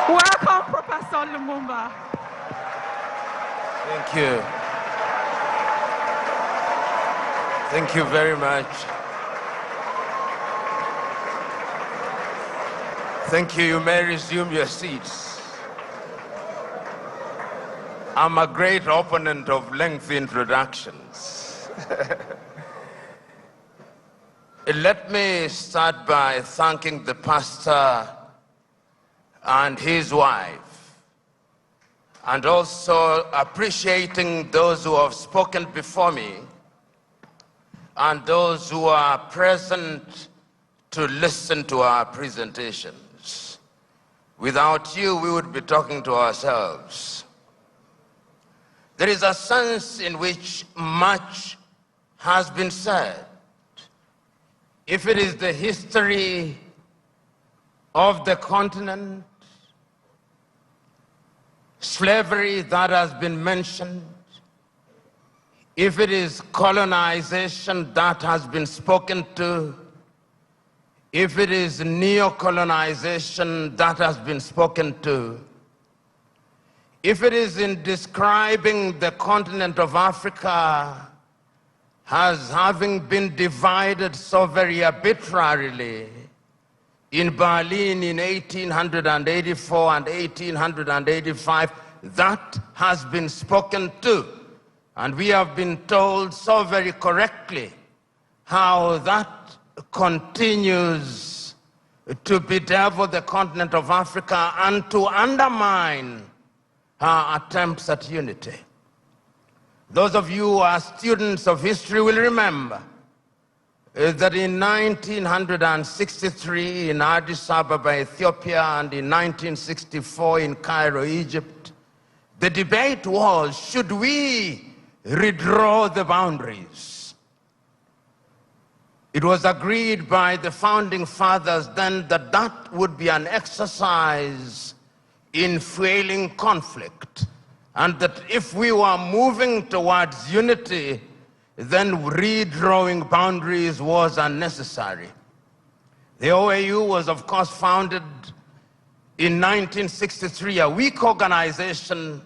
Welcome, Professor Lumumba. Thank you. Thank you very much. Thank you. You may resume your seats. I'm a great opponent of lengthy introductions. Let me start by thanking the pastor and his wife, and also appreciating those who have spoken before me and those who are present to listen to our presentations. Without you, we would be talking to ourselves. There is a sense in which much has been said. If it is the history of the continent, slavery that has been mentioned, if it is colonization that has been spoken to, if it is neo-colonization that has been spoken to, if it is in describing the continent of Africa as having been divided so very arbitrarily in Berlin in 1884 and 1885, that has been spoken to. And we have been told so very correctly how that continues to bedevil the continent of Africa and to undermine our attempts at unity. Those of you who are students of history will remember that in 1963 in Addis Ababa, Ethiopia, and in 1964 in Cairo, Egypt, the debate was, should we redraw the boundaries? It was agreed by the founding fathers then that that would be an exercise in fueling conflict, and that if we were moving towards unity, then redrawing boundaries was unnecessary. The OAU was, of course, founded in 1963, a weak organization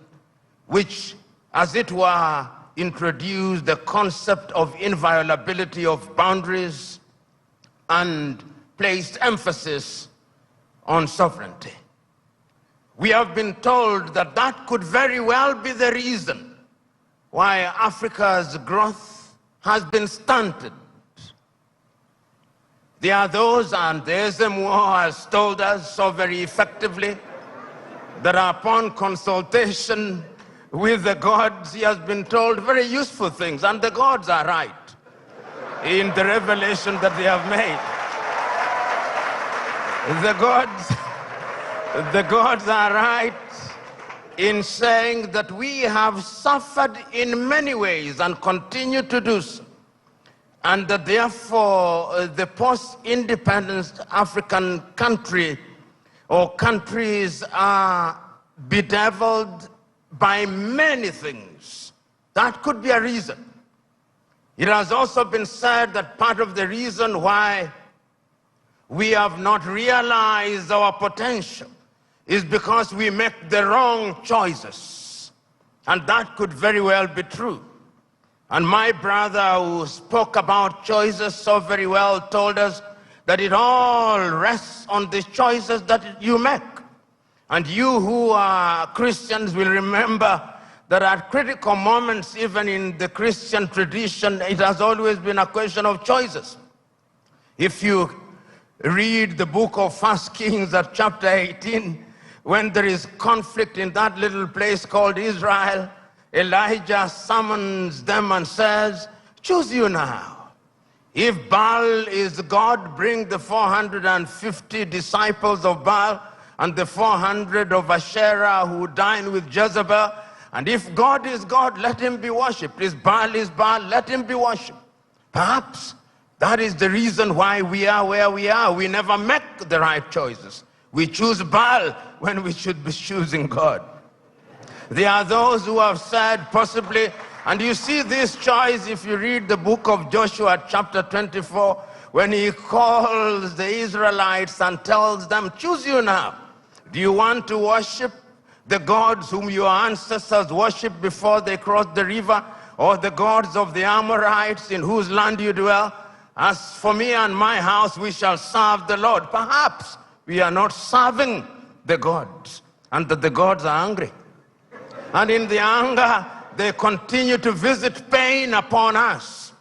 which, as it were, introduced the concept of inviolability of boundaries and placed emphasis on sovereignty. We have been told that that could very well be the reason why Africa's growth has been stunted. There are those, and the SMO has told us so very effectively, that upon consultation with the gods, he has been told very useful things, and the gods are right in the revelation that they have made. The gods are right in saying that we have suffered in many ways and continue to do so, and that therefore the post-independence African country or countries are bedeviled by many things. That could be a reason. It has also been said that part of the reason why we have not realized our potential is because we make the wrong choices. And that could very well be true. And my brother who spoke about choices so very well told us that it all rests on the choices that you make. And you who are Christians will remember that at critical moments, even in the Christian tradition, it has always been a question of choices. If you read the book of 1 Kings at chapter 18, when there is conflict in that little place called Israel, Elijah summons them and says, choose you now. If Baal is God, bring the 450 disciples of Baal and the 400 of Asherah who dine with Jezebel. And if God is God, let him be worshipped. If Baal is Baal, let him be worshipped. Perhaps that is the reason why we are where we are. We never make the right choices. We choose Baal when we should be choosing God. There are those who have said possibly, and you see this choice if you read the book of Joshua chapter 24, when he calls the Israelites and tells them, choose you now Do you want to worship the gods whom your ancestors worshipped before they crossed the river, or the gods of the Amorites in whose land you dwell? As for me and my house, we shall serve the Lord. Perhaps we are not serving the gods, and that the gods are angry. And in the anger, they continue to visit pain upon us.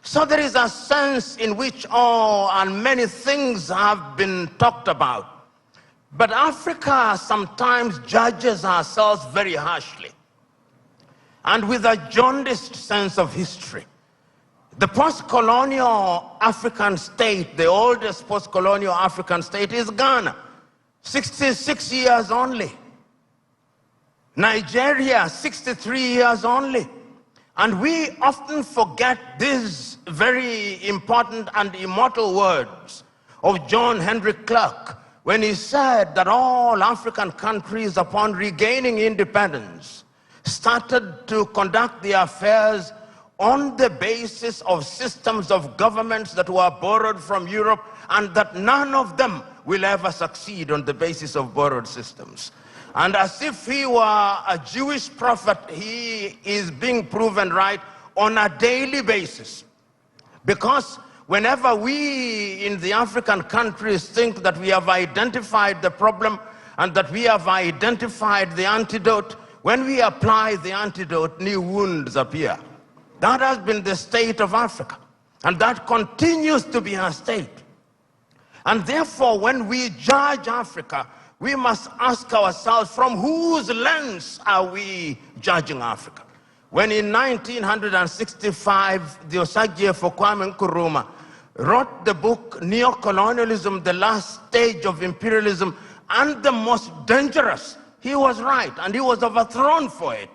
So there is a sense in which all and many things have been talked about. But Africa sometimes judges ourselves very harshly and with a jaundiced sense of history. The post-colonial African state, the oldest post-colonial African state, is Ghana, 66 years only. Nigeria, 63 years only. And we often forget these very important and immortal words of John Henry Clark, when he said that all African countries, upon regaining independence, started to conduct their affairs on the basis of systems of governments that were borrowed from Europe, and that none of them will ever succeed on the basis of borrowed systems. And as if he were a Jewish prophet, he is being proven right on a daily basis. Because whenever we in the African countries think that we have identified the problem and that we have identified the antidote, when we apply the antidote, new wounds appear. That has been the state of Africa, and that continues to be our state. And therefore, when we judge Africa, we must ask ourselves, from whose lens are we judging Africa? When in 1965, the Osagyefo Kwame Nkrumah wrote the book Neo-Colonialism, the Last Stage of Imperialism, and the Most Dangerous, he was right, and he was overthrown for it,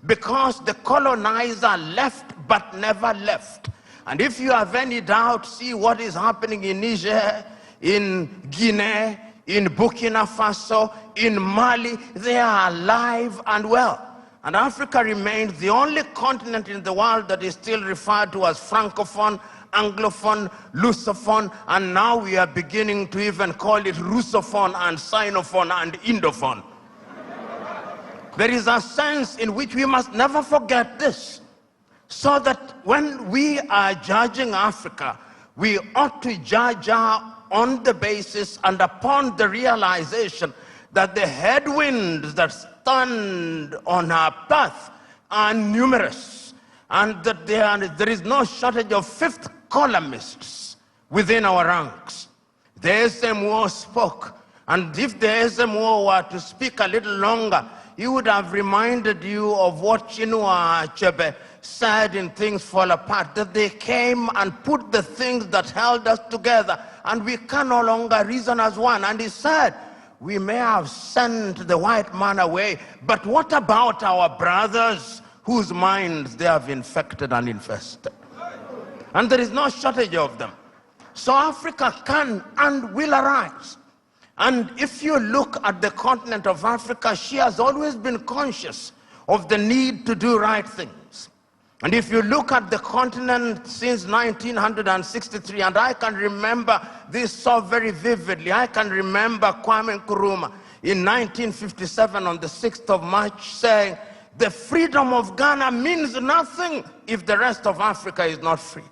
because the colonizer left but never left. And if you have any doubt, see what is happening in Niger, in Guinea, in Burkina Faso, in Mali. They are alive and well. And Africa remains the only continent in the world that is still referred to as Francophone, Anglophone, Lusophone, and now we are beginning to even call it Russophone and Sinophone and Indophone. There is a sense in which we must never forget this, so that when we are judging Africa, we ought to judge her on the basis and upon the realization that the headwinds that stand on our path are numerous, and that there is no shortage of fifth columnists within our ranks. The SMO spoke, and if the SMO were to speak a little longer, he would have reminded you of what Chinua Achebe said in Things Fall Apart, that they came and put the things that held us together, and we can no longer reason as one. And he said, we may have sent the white man away, but what about our brothers whose minds they have infected and infested? And there is no shortage of them. So Africa can and will arise. And if you look at the continent of Africa, she has always been conscious of the need to do right things. And if you look at the continent since 1963, and I can remember this so very vividly, I can remember Kwame Nkrumah in 1957 on the 6th of March saying, the freedom of Ghana means nothing if the rest of Africa is not free.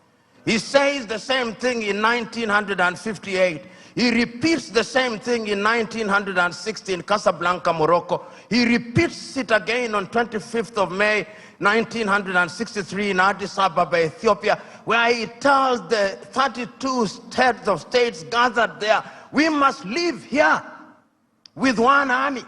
He says the same thing in 1958. He repeats the same thing in 1960 in Casablanca, Morocco. He repeats it again on 25th of May, 1963 in Addis Ababa, Ethiopia, where he tells the 32 heads of states gathered there, we must live here with one army.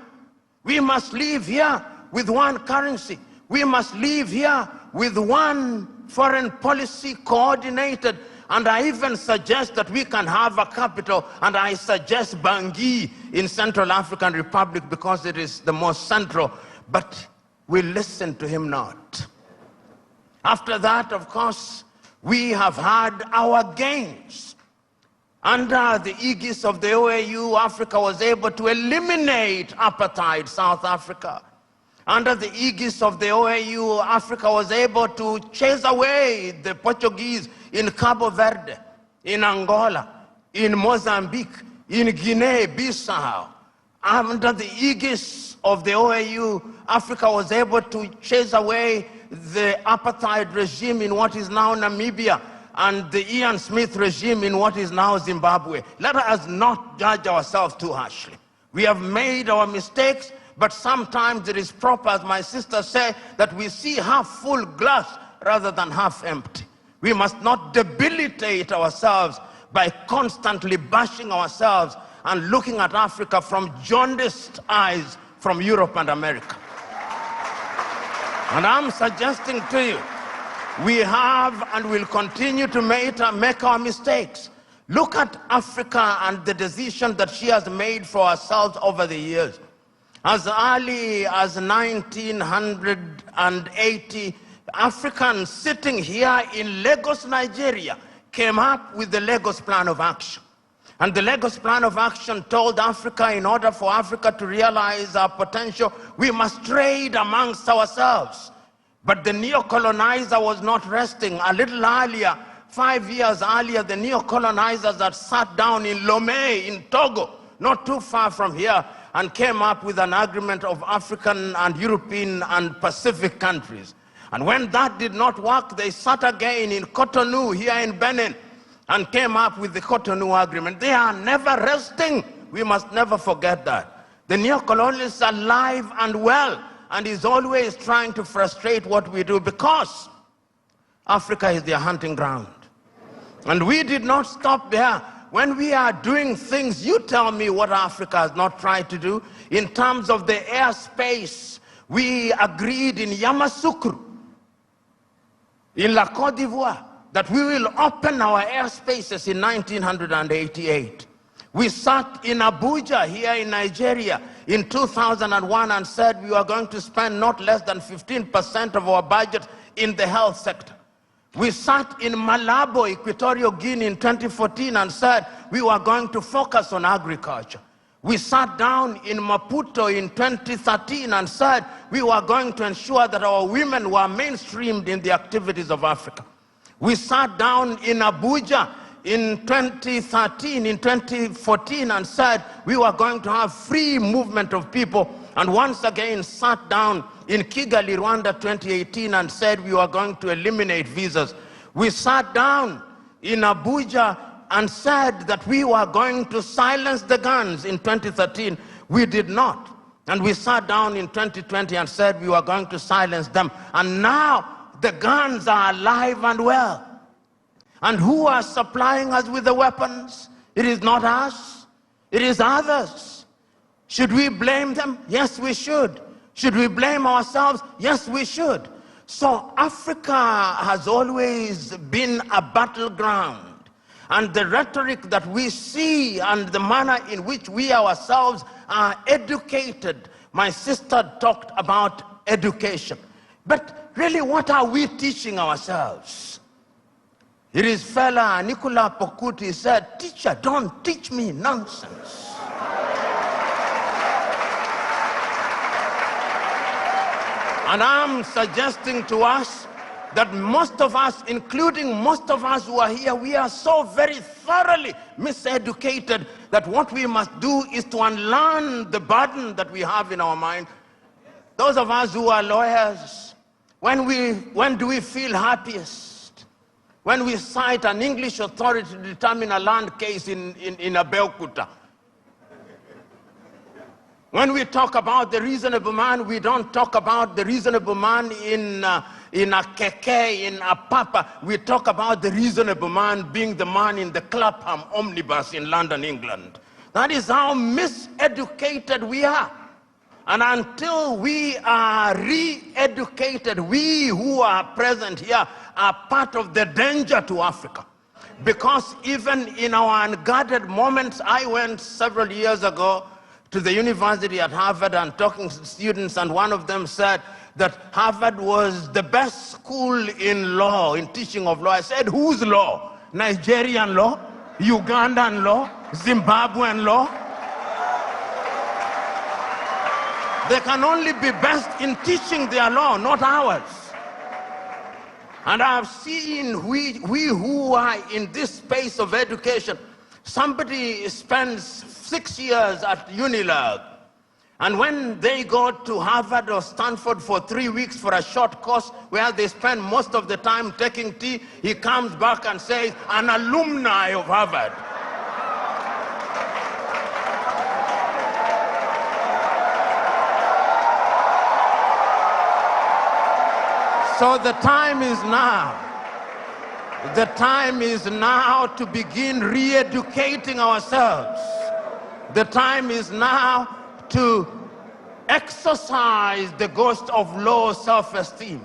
We must live here with one currency. We must live here with one foreign policy coordinated. And I even suggest that we can have a capital, and I suggest Bangui in Central African Republic because it is the most central, but we listen to him not. After that, of course, we have had our gains. Under the aegis of the OAU, Africa was able to eliminate apartheid, South Africa. Under the aegis of the OAU, Africa was able to chase away the Portuguese in Cabo Verde, in Angola, in Mozambique, in Guinea-Bissau. under the aegis of the OAU, Africa was able to chase away the apartheid regime in what is now Namibia and the Ian Smith regime in what is now Zimbabwe. Let us not judge ourselves too harshly. We have made our mistakes, but sometimes it is proper, as my sister said, that we see half full glass rather than half empty. We must not debilitate ourselves by constantly bashing ourselves and looking at Africa from jaundiced eyes from Europe and America. And I'm suggesting to you, we have and will continue to make our mistakes. Look at Africa and the decision that she has made for herself over the years. As early as 1980, Africans sitting here in Lagos, Nigeria, came up with the Lagos Plan of Action. And the Lagos Plan of Action told Africa, in order for Africa to realize our potential, we must trade amongst ourselves. But the neo-colonizer was not resting. A little earlier, 5 years earlier, the neo-colonizers had sat down in Lomé, in Togo, not too far from here, and came up with an agreement of African and European and Pacific countries. And when that did not work, they sat again in Cotonou, here in Benin, and came up with the Cotonou Agreement. They are never resting. We must never forget that. The neo-colonialist is alive and well, and is always trying to frustrate what we do, because Africa is their hunting ground. And we did not stop there. When we are doing things, you tell me what Africa has not tried to do. In terms of the airspace, we agreed in Yamoussoukro, in La Côte d'Ivoire, that we will open our airspaces in 1988. We sat in Abuja, here in Nigeria, in 2001 and said we were going to spend not less than 15% of our budget in the health sector. We sat in Malabo, Equatorial Guinea in 2014 and said we were going to focus on agriculture. We sat down in Maputo in 2013 and said we were going to ensure that our women were mainstreamed in the activities of Africa. We sat down in Abuja in 2013, in 2014, and said we were going to have free movement of people, and once again sat down in Kigali, Rwanda 2018 and said we were going to eliminate visas. We sat down in Abuja and said that we were going to silence the guns in 2013. We did not. And we sat down in 2020 and said we were going to silence them. And now the guns are alive and well. And who are supplying us with the weapons? It is not us. It is others. Should we blame them? Yes, we should. Should we blame ourselves? Yes, we should. So Africa has always been a battleground. And the rhetoric that we see and the manner in which we ourselves are educated. My sister talked about education. But really, what are we teaching ourselves? It is fella Nicola Pokuti said, "Teacher, don't teach me nonsense." And I'm suggesting to us that most of us, including most of us who are here, we are so very thoroughly miseducated that what we must do is to unlearn the burden that we have in our mind. Those of us who are lawyers, when do we feel happiest? When we cite an English authority to determine a land case in Abeokuta. When we talk about the reasonable man, we don't talk about the reasonable man in a keke, in a papa. We talk about the reasonable man being the man in the Clapham omnibus in London, England. That is how miseducated we are. And until we are re-educated, we who are present here are part of the danger to Africa. Because even in our unguarded moments, I went several years ago to the university at Harvard and talking to students, and one of them said that Harvard was the best school in law, in teaching of law. I said, whose law? Nigerian law? Ugandan law? Zimbabwean law? They can only be best in teaching their law, not ours. And I've seen we who are in this space of education, somebody spends 6 years at Unilag, And when they go to Harvard or Stanford for 3 weeks for a short course where they spend most of the time taking tea, he comes back and says, an alumni of Harvard. So the time is now. The time is now to begin re-educating ourselves. The time is now to exercise the ghost of low self-esteem.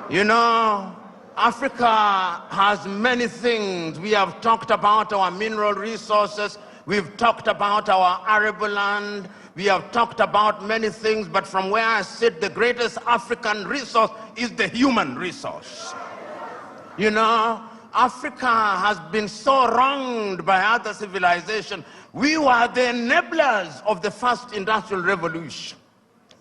You know, Africa has many things. We have talked about our mineral resources. We've talked about our arable land. We have talked about many things, but from where I sit, the greatest African resource is the human resource. You know, Africa has been so wronged by other civilizations. We were the enablers of the first industrial revolution.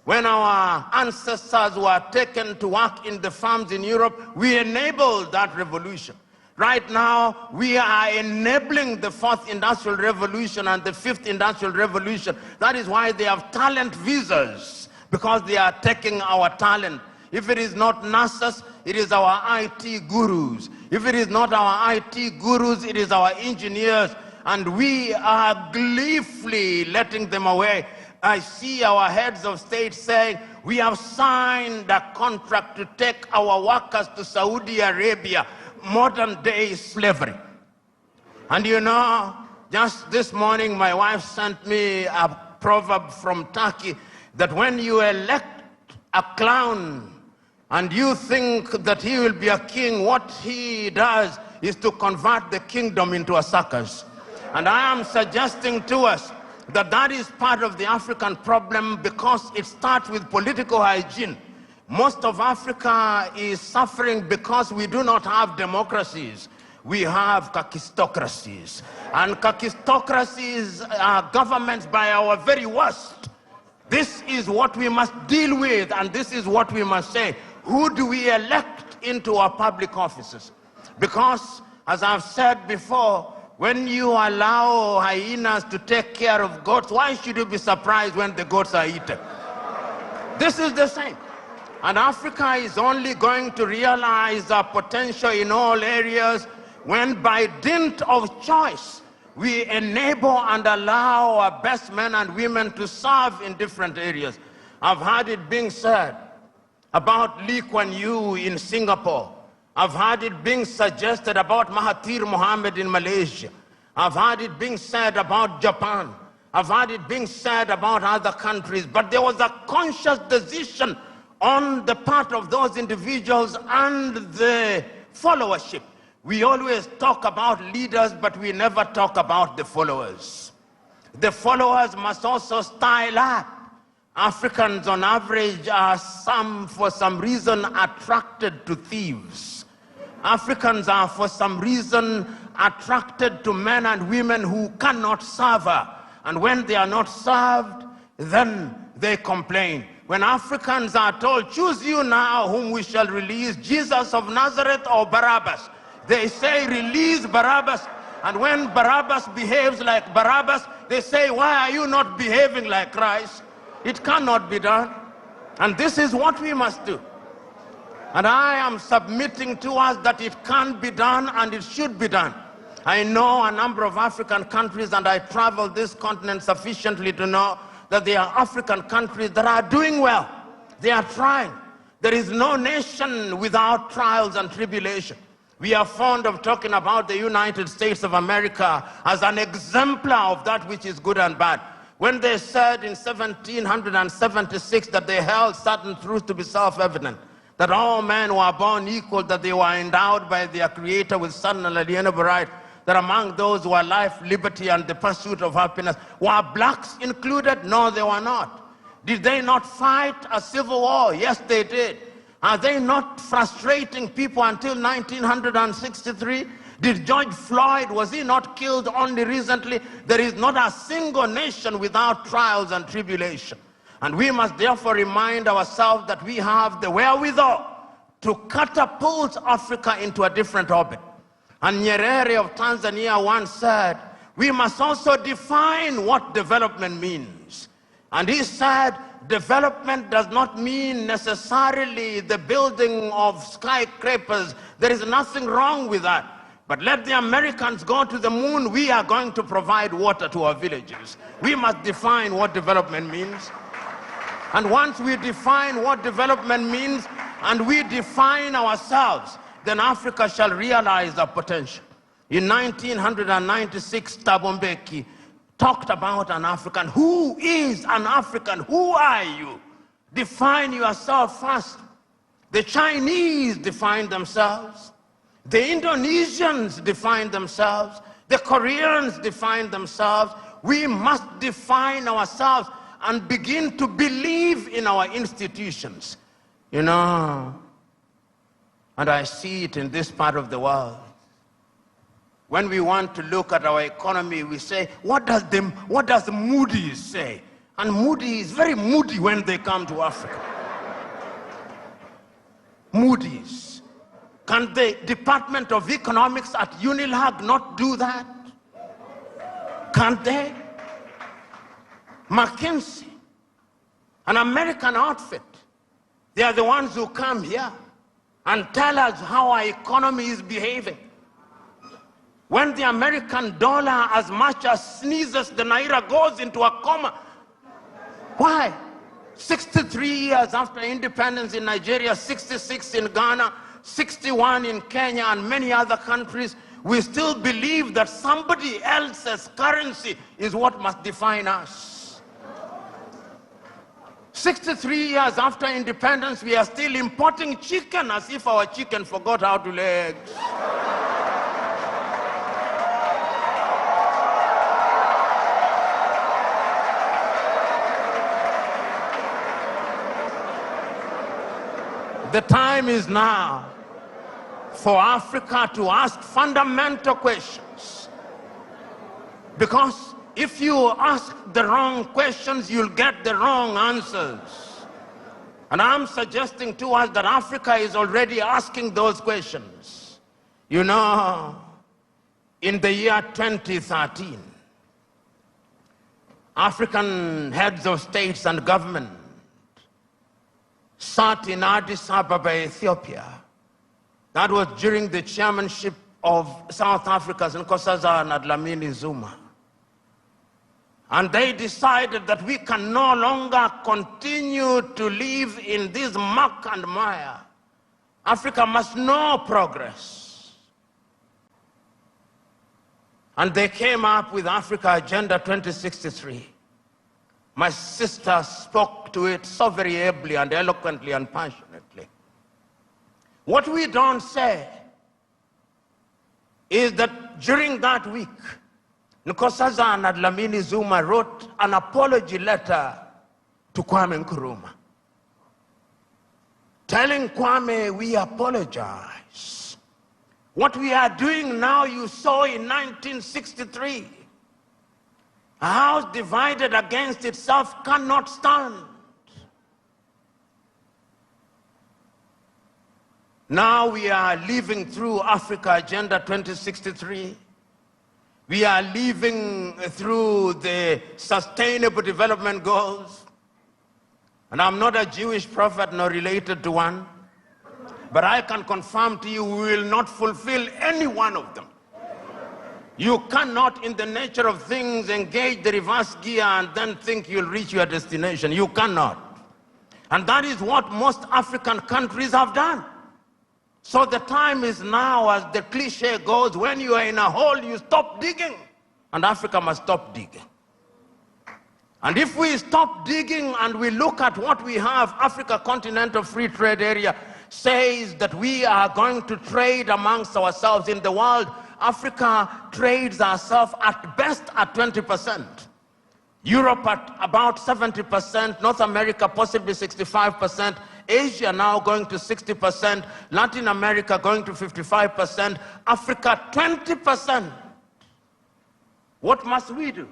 When our ancestors were taken to work in the farms in Europe, we enabled that revolution. Right now, we are enabling the fourth industrial revolution and the fifth industrial revolution. That is why they have talent visas, because they are taking our talent. If it is not nurses, it is our IT gurus. If it is not our IT gurus, it is our engineers. And we are gleefully letting them away. I see our heads of state saying, we have signed a contract to take our workers to Saudi Arabia, modern day slavery. And you know, just this morning, my wife sent me a proverb from Turkey that when you elect a clown and you think that he will be a king, what he does is to convert the kingdom into a circus. And I am suggesting to us that that is part of the African problem, because it starts with political hygiene. Most of Africa is suffering because we do not have democracies. We have kakistocracies. And kakistocracies are governments by our very worst. This is what we must deal with, and this is what we must say. Who do we elect into our public offices? Because, as I've said before, when you allow hyenas to take care of goats, why should you be surprised when the goats are eaten? This is the same. And Africa is only going to realize our potential in all areas when, by dint of choice, we enable and allow our best men and women to serve in different areas. I've heard it being said about Lee Kuan Yew in Singapore. I've heard it being suggested about Mahathir Mohamad in Malaysia. I've heard it being said about Japan. I've heard it being said about other countries. But there was a conscious decision on the part of those individuals and the followership. We always talk about leaders, but we never talk about the followers. The followers must also style up. Africans on average are for some reason attracted to thieves. Africans are for some reason attracted to men and women who cannot serve her. And when they are not served, then they complain. When Africans are told, choose you now whom we shall release, Jesus of Nazareth or Barabbas, they say, release Barabbas. And when Barabbas behaves like Barabbas, they say, why are you not behaving like Christ? It cannot be done. And this is what we must do. And I am submitting to us that it can be done and it should be done. I know a number of African countries, and I travel this continent sufficiently to know that there are African countries that are doing well. They are trying. There is no nation without trials and tribulation. We are fond of talking about the United States of America as an exemplar of that which is good and bad. When they said in 1776 that they held certain truths to be self-evident, that all men were born equal, that they were endowed by their Creator with certain unalienable rights, that among those who are life, liberty, and the pursuit of happiness, were blacks included? No, they were not. Did they not fight a civil war? Yes, they did. Are they not frustrating people until 1963? Did George Floyd, was he not killed only recently? There is not a single nation without trials and tribulation. And we must therefore remind ourselves that we have the wherewithal to catapult Africa into a different orbit. And Nyerere of Tanzania once said, we must also define what development means. And he said, development does not mean necessarily the building of skyscrapers. There is nothing wrong with that. But let the Americans go to the moon. We are going to provide water to our villages. We must define what development means. And once we define what development means and we define ourselves, then Africa shall realize our potential. In 1996, Thabo Mbeki talked about an African. Who is an African? Who are you? Define yourself first. The Chinese define themselves. The Indonesians define themselves. The Koreans define themselves. We must define ourselves and begin to believe in our institutions. You know, and I see it in this part of the world. When we want to look at our economy, we say, what does Moody's say? And Moody's is very moody when they come to Africa. Moody's. Can the Department of Economics at Unilag not do that? Can't they? McKinsey, an American outfit, they are the ones who come here and tell us how our economy is behaving. When the American dollar as much as sneezes, the Naira goes into a coma. Why? 63 years after independence in Nigeria, 66 in Ghana, 61 in Kenya and many other countries, we still believe that somebody else's currency is what must define us. 63 years after independence, we are still importing chicken as if our chicken forgot how to lay eggs. The time is now for Africa to ask fundamental questions. Because if you ask the wrong questions, you'll get the wrong answers. And I'm suggesting to us that Africa is already asking those questions. You know, in the year 2013, African heads of states and government sat in Addis Ababa, Ethiopia. That was during the chairmanship of South Africa's Nkosazana Dlamini Zuma. And they decided that we can no longer continue to live in this muck and mire. Africa must know progress. And they came up with Africa Agenda 2063. My sister spoke to it so very ably and eloquently and passionately. What we don't say is that during that week, Nkosazana Dlamini Zuma wrote an apology letter to Kwame Nkrumah, telling Kwame, we apologize. What we are doing now, you saw in 1963. A house divided against itself cannot stand. Now we are living through Africa Agenda 2063. We are living through the Sustainable Development Goals. And I'm not a Jewish prophet nor related to one, but I can confirm to you we will not fulfill any one of them. You cannot, in the nature of things, engage the reverse gear and then think you'll reach your destination. You cannot. And that is what most African countries have done. So the time is now, as the cliche goes, when you are in a hole, you stop digging. And Africa must stop digging. And if we stop digging and we look at what we have, Africa Continental Free Trade Area says that we are going to trade amongst ourselves in the world. Africa trades ourselves at best at 20%. Europe at about 70%, North America possibly 65%, Asia now going to 60%, Latin America going to 55%, Africa 20%. What must we do?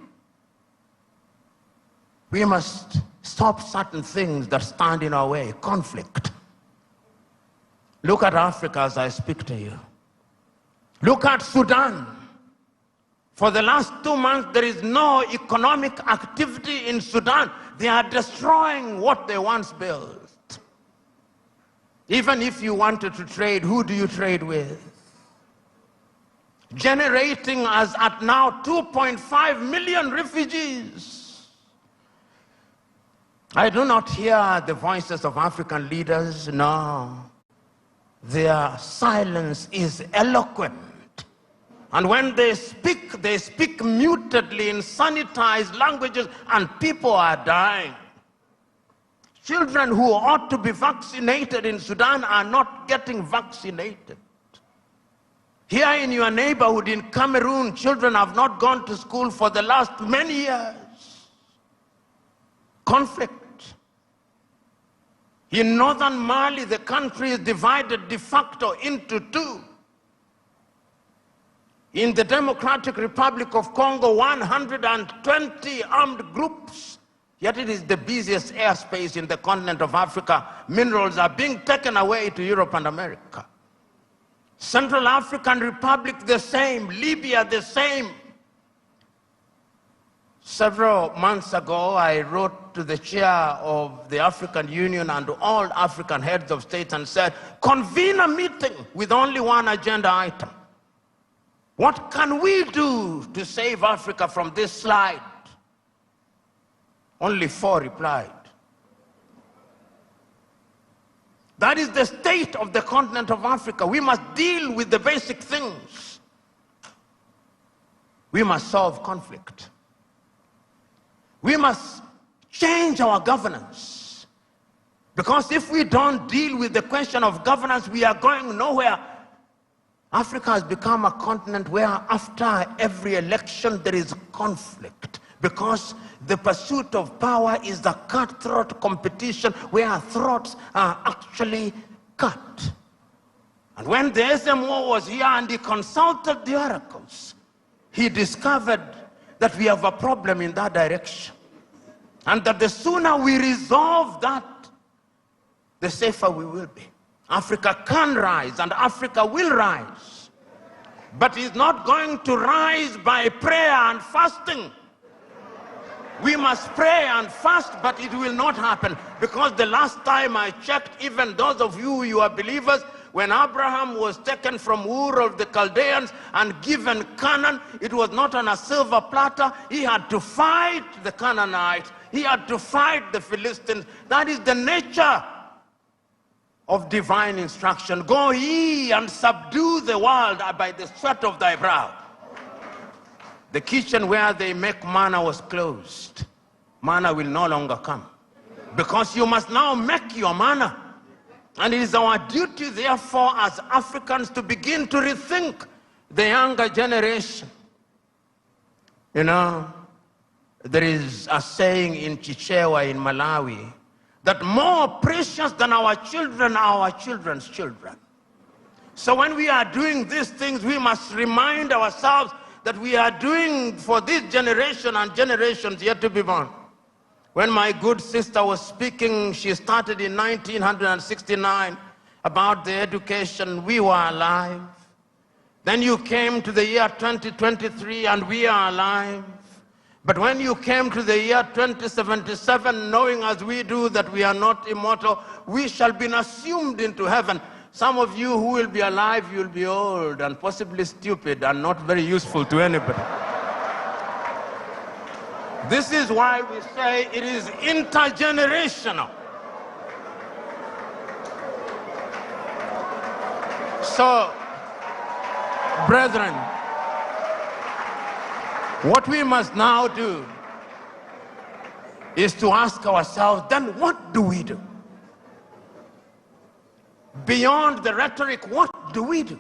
We must stop certain things that stand in our way. Conflict. Look at Africa as I speak to you. Look at Sudan. For the last 2 months, there is no economic activity in Sudan. they are destroying what they once built. Even if you wanted to trade, who do you trade with? Generating as at now 2.5 million refugees. I do not hear the voices of African leaders, no. Their silence is eloquent. And when they speak mutedly in sanitized languages, and people are dying. Children who ought to be vaccinated in Sudan are not getting vaccinated. Here in your neighborhood in Cameroon, children have not gone to school for the last many years. Conflict. In northern Mali, the country is divided de facto into two. In the Democratic Republic of Congo, 120 armed groups, yet it is the busiest airspace in the continent of Africa. Minerals are being taken away to Europe and America. Central African Republic, the same. Libya, the same. Several months ago, I wrote to the chair of the African Union and all African heads of state and said, convene a meeting with only one agenda item. What can we do to save Africa from this slide? Only 4 replied. That is the state of the continent of Africa. We must deal with the basic things. We must solve conflict. We must change our governance. Because if we don't deal with the question of governance, we are going nowhere. Africa has become a continent where after every election there is conflict. Because the pursuit of power is the cutthroat competition where throats are actually cut. And when the SMO was here and he consulted the oracles, he discovered that we have a problem in that direction. And that the sooner we resolve that, the safer we will be. Africa can rise and Africa will rise. But it's not going to rise by prayer and fasting. We must pray and fast, but it will not happen. Because the last time I checked, even those of you are believers, when Abraham was taken from Ur of the Chaldeans and given Canaan, it was not on a silver platter. He had to fight the Canaanites. He had to fight the Philistines. That is the nature of divine instruction. Go ye and subdue the world by the sweat of thy brow. The kitchen where they make manna was closed. Manna will no longer come. Because you must now make your manna. And it is our duty, therefore, as Africans to begin to rethink the younger generation. You know, there is a saying in Chichewa in Malawi that more precious than our children are our children's children. So when we are doing these things, we must remind ourselves that we are doing for this generation and generations yet to be born. When my good sister was speaking, she started in 1969 about the education. We were alive. Then you came to the year 2023 and we are alive. But when you came to the year 2077, knowing as we do that we are not immortal, we shall be assumed into heaven. Some of you who will be alive, you will be old and possibly stupid and not very useful to anybody. This is why we say it is intergenerational. So, brethren, what we must now do is to ask ourselves, then what do we do? Beyond the rhetoric, what do we do?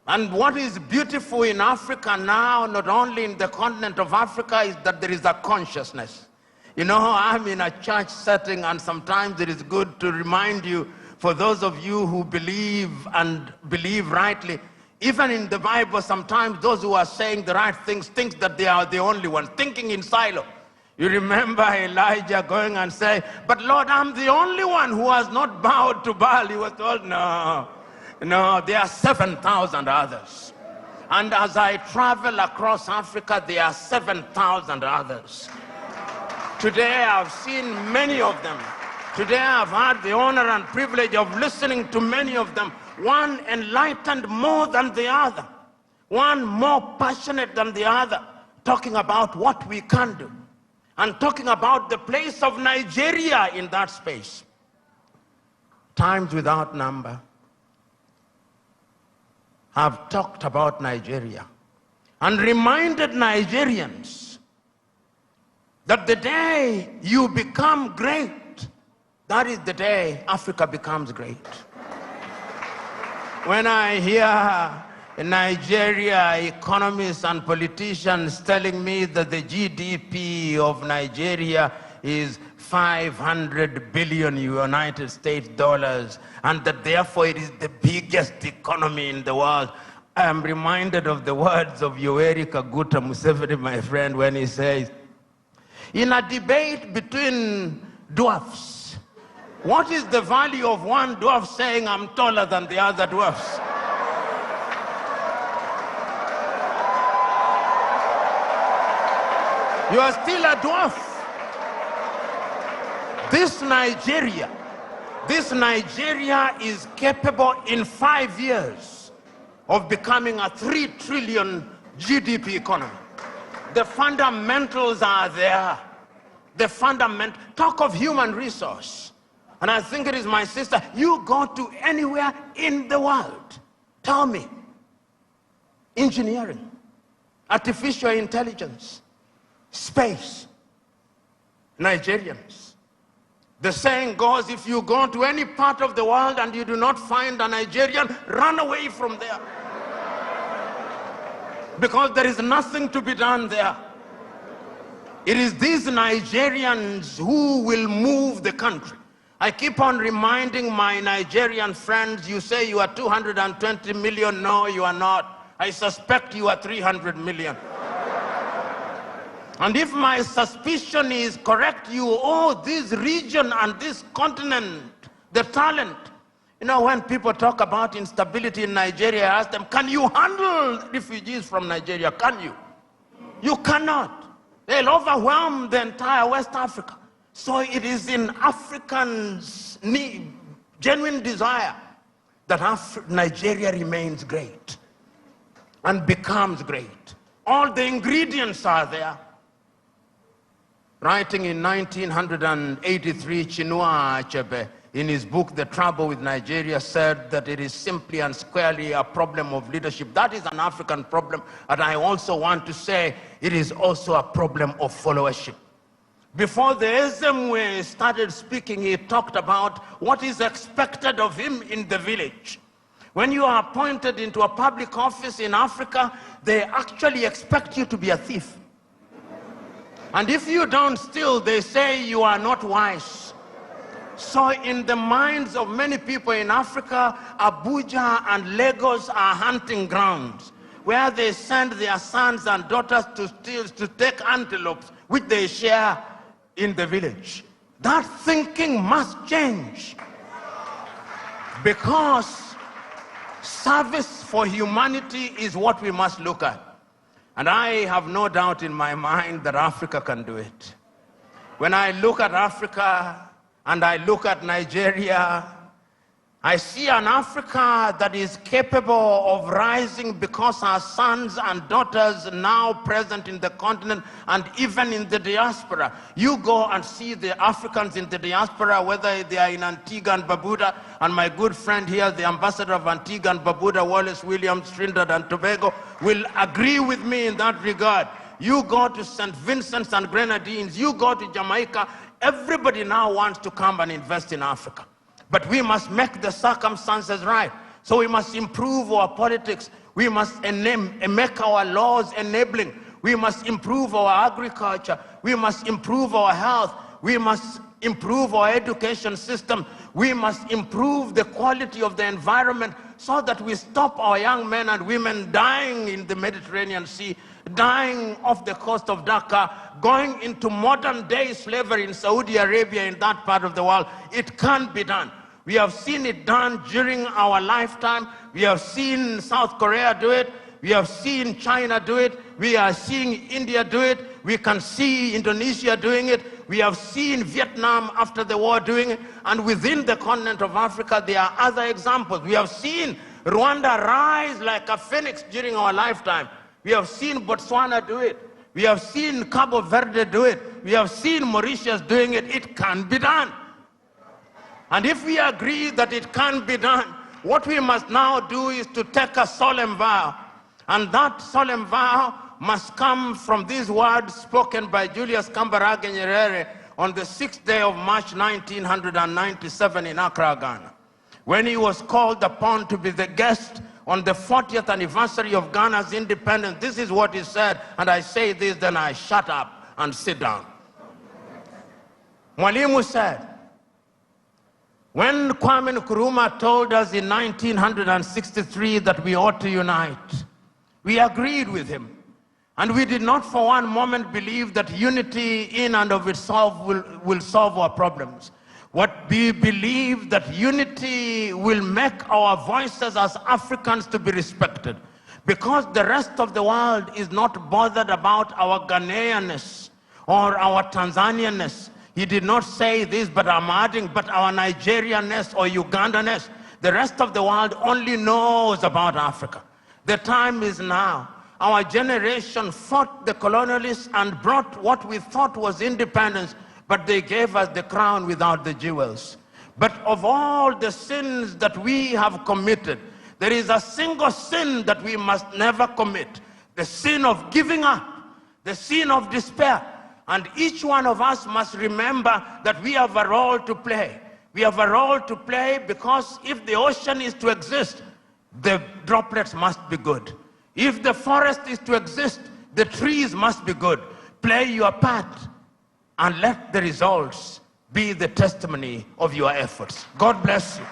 And what is beautiful in Africa now, not only in the continent of Africa, is that there is a consciousness. You know, I'm in a church setting, and sometimes it is good to remind you, for those of you who believe and believe rightly, even in the Bible, sometimes those who are saying the right things think that they are the only ones, thinking in silo. You remember Elijah going and saying, but Lord, I'm the only one who has not bowed to Baal. He was told, no, there are 7,000 others. And as I travel across Africa, there are 7,000 others. Today I've seen many of them. Today I've had the honor and privilege of listening to many of them. One enlightened more than the other. One more passionate than the other, talking about what we can do and talking about the place of Nigeria in that space. Times without number have talked about Nigeria and reminded Nigerians that the day you become great, that is the day Africa becomes great. When I hear in Nigeria economists and politicians telling me that the GDP of Nigeria is 500 billion United States dollars, and that therefore it is the biggest economy in the world, I am reminded of the words of Yoweri Kaguta Museveni, my friend, when he says, in a debate between dwarfs, what is the value of one dwarf saying I'm taller than the other dwarfs? You are still a dwarf. This Nigeria is capable in 5 years of becoming a 3 trillion GDP economy. The fundamentals are there. Talk of human resource. And I think it is, my sister, you go to anywhere in the world, tell me, engineering, artificial intelligence, space, Nigerians. The saying goes, if you go to any part of the world and you do not find a Nigerian, run away from there. Because there is nothing to be done there. It is these Nigerians who will move the country. I keep on reminding my Nigerian friends, you say you are 220 million. No, you are not. I suspect you are 300 million. And if my suspicion is correct, you owe this region and this continent the talent. You know, when people talk about instability in Nigeria, I ask them, can you handle refugees from Nigeria? Can you? You cannot. They'll overwhelm the entire West Africa. So it is in Africans' genuine desire that Nigeria remains great and becomes great. All the ingredients are there. Writing in 1983, Chinua Achebe, in his book, The Trouble with Nigeria, said that it is simply and squarely a problem of leadership. That is an African problem, and I also want to say it is also a problem of followership. Before the Ezemwe started speaking, he talked about what is expected of him in the village. When you are appointed into a public office in Africa, they actually expect you to be a thief. And if you don't steal, they say you are not wise. So in the minds of many people in Africa, Abuja and Lagos are hunting grounds where they send their sons and daughters to steal, to take antelopes, which they share in the village. That thinking must change, because service for humanity is what we must look at. And I have no doubt in my mind that Africa can do it. When I look at Africa and I look at Nigeria, I see an Africa that is capable of rising because our sons and daughters now present in the continent and even in the diaspora. You go and see the Africans in the diaspora, whether they are in Antigua and Barbuda, and my good friend here, the ambassador of Antigua and Barbuda, Wallace Williams, Trinidad and Tobago, will agree with me in that regard. You go to St. Vincent's and Grenadines, you go to Jamaica, everybody now wants to come and invest in Africa. But we must make the circumstances right. So we must improve our politics. We must make our laws enabling. We must improve our agriculture. We must improve our health. We must improve our education system. We must improve the quality of the environment so that we stop our young men and women dying in the Mediterranean Sea, dying off the coast of Dhaka, going into modern day slavery in Saudi Arabia, in that part of the world. It can be done. We have seen it done during our lifetime. We have seen South Korea do it. We have seen China do it. We are seeing India do it. We can see Indonesia doing it. We have seen Vietnam after the war doing it. And within the continent of Africa, there are other examples. We have seen Rwanda rise like a phoenix during our lifetime. We have seen Botswana do it. We have seen Cabo Verde do it. We have seen Mauritius doing it. It can be done. And if we agree that it can be done, what we must now do is to take a solemn vow. And that solemn vow must come from these words spoken by Julius Kambarage Nyerere on the 6th day of March 1997 in Accra, Ghana, when he was called upon to be the guest on the 40th anniversary of Ghana's independence. This is what he said, and I say this, then I shut up and sit down. Mwalimu said, when Kwame Nkrumah told us in 1963 that we ought to unite, we agreed with him. And we did not for one moment believe that unity in and of itself will solve our problems. What we believe that unity will make our voices as Africans to be respected. Because the rest of the world is not bothered about our Ghanaianness or our Tanzanianness. He did not say this, but I'm adding, but our Nigerianness or Ugandanness. The rest of the world only knows about Africa. The time is now. Our generation fought the colonialists and brought what we thought was independence, but they gave us the crown without the jewels. But of all the sins that we have committed, there is a single sin that we must never commit: the sin of giving up, the sin of despair. And each one of us must remember that we have a role to play. We have a role to play because if the ocean is to exist, the droplets must be good. If the forest is to exist, the trees must be good. Play your part and let the results be the testimony of your efforts. God bless you.